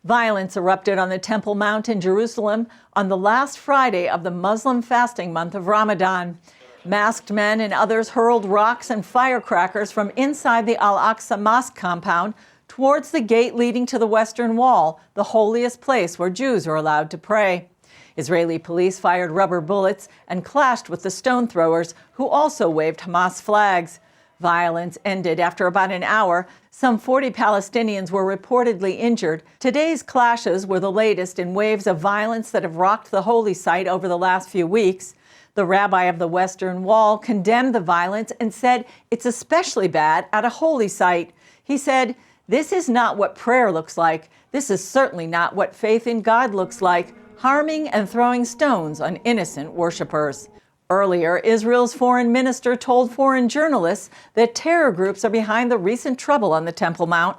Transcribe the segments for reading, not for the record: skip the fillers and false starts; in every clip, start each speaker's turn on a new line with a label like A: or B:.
A: Violence erupted on the Temple Mount in Jerusalem on the last Friday of the Muslim fasting month of Ramadan. Masked men and others hurled rocks and firecrackers from inside the Al-Aqsa mosque compound towards the gate leading to the Western Wall, the holiest place where Jews are allowed to pray. Israeli police fired rubber bullets and clashed with the stone throwers, who also waved Hamas flags. Violence ended after about an hour. Some 40 Palestinians were reportedly injured. Today's clashes were the latest in waves of violence that have rocked the holy site over the last few weeks. The rabbi of the Western Wall condemned the violence and said it's especially bad at a holy site. He said, "This is not what prayer looks like. This is certainly not what faith in God looks like, harming and throwing stones on innocent worshipers." Earlier, Israel's foreign minister told foreign journalists that terror groups are behind the recent trouble on the Temple Mount.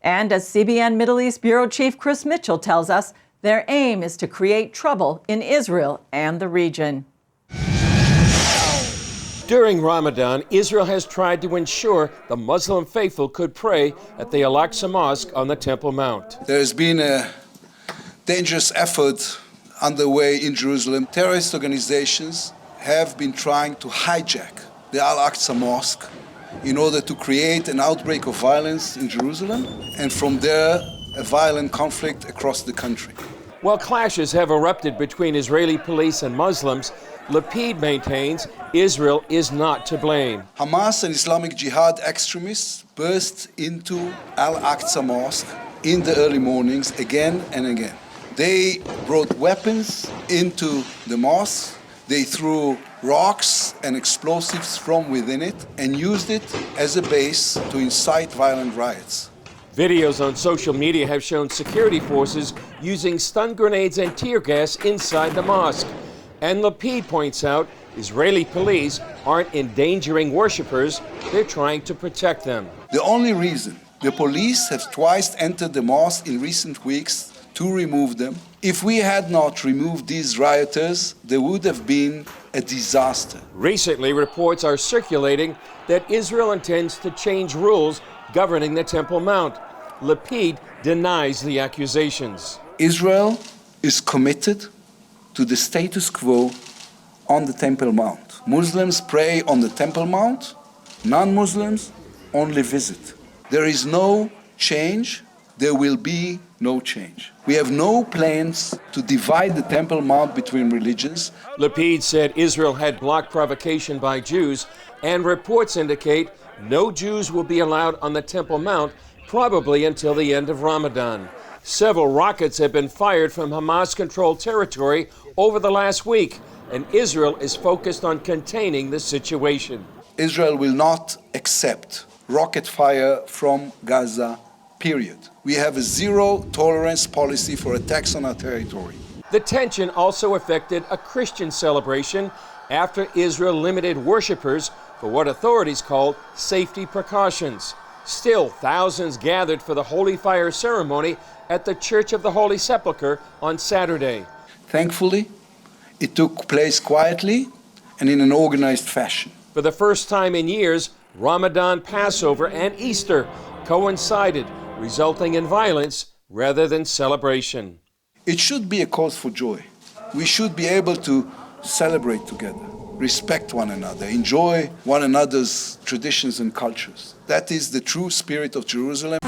A: And as CBN Middle East Bureau Chief Chris Mitchell tells us, their aim is to create trouble in Israel and the region.
B: During Ramadan, Israel has tried to ensure the Muslim faithful could pray at the Al-Aqsa Mosque on the Temple Mount.
C: There has been a dangerous effort underway in Jerusalem. Terrorist organizations have been trying to hijack the Al-Aqsa Mosque in order to create an outbreak of violence in Jerusalem, and from there, a violent conflict across the country.
B: While clashes have erupted between Israeli police and Muslims, Lapid maintains Israel is not to blame.
C: Hamas and Islamic Jihad extremists burst into Al-Aqsa Mosque in the early mornings again and again. They brought weapons into the mosque. They threw rocks and explosives from within it and used it as a base to incite violent riots.
B: Videos on social media have shown security forces using stun grenades and tear gas inside the mosque. And Lapid points out Israeli police aren't endangering worshippers, they're trying to protect them.
C: The only reason the police have twice entered the mosque in recent weeks to remove them. If we had not removed these rioters, there would have been a disaster.
B: Recently, reports are circulating that Israel intends to change rules governing the Temple Mount. Lapid denies the accusations.
C: Israel is committed to the status quo on the Temple Mount. Muslims pray on the Temple Mount, non-Muslims only visit. There is no change, there will be no change. We have no plans to divide the Temple Mount between religions.
B: Lapid said Israel had blocked provocation by Jews, and reports indicate no Jews will be allowed on the Temple Mount, probably until the end of Ramadan. Several rockets have been fired from Hamas-controlled territory over the last week, and Israel is focused on containing the situation.
C: Israel will not accept rocket fire from Gaza, period. We have a zero-tolerance policy for attacks on our territory.
B: The tension also affected a Christian celebration after Israel limited worshippers for what authorities called safety precautions. Still, thousands gathered for the Holy Fire ceremony at the Church of the Holy Sepulchre on Saturday.
C: Thankfully, it took place quietly and in an organized fashion.
B: For the first time in years, Ramadan, Passover, and Easter coincided, resulting in violence rather than celebration.
C: It should be a cause for joy. We should be able to celebrate together, respect one another, enjoy one another's traditions and cultures. That is the true spirit of Jerusalem.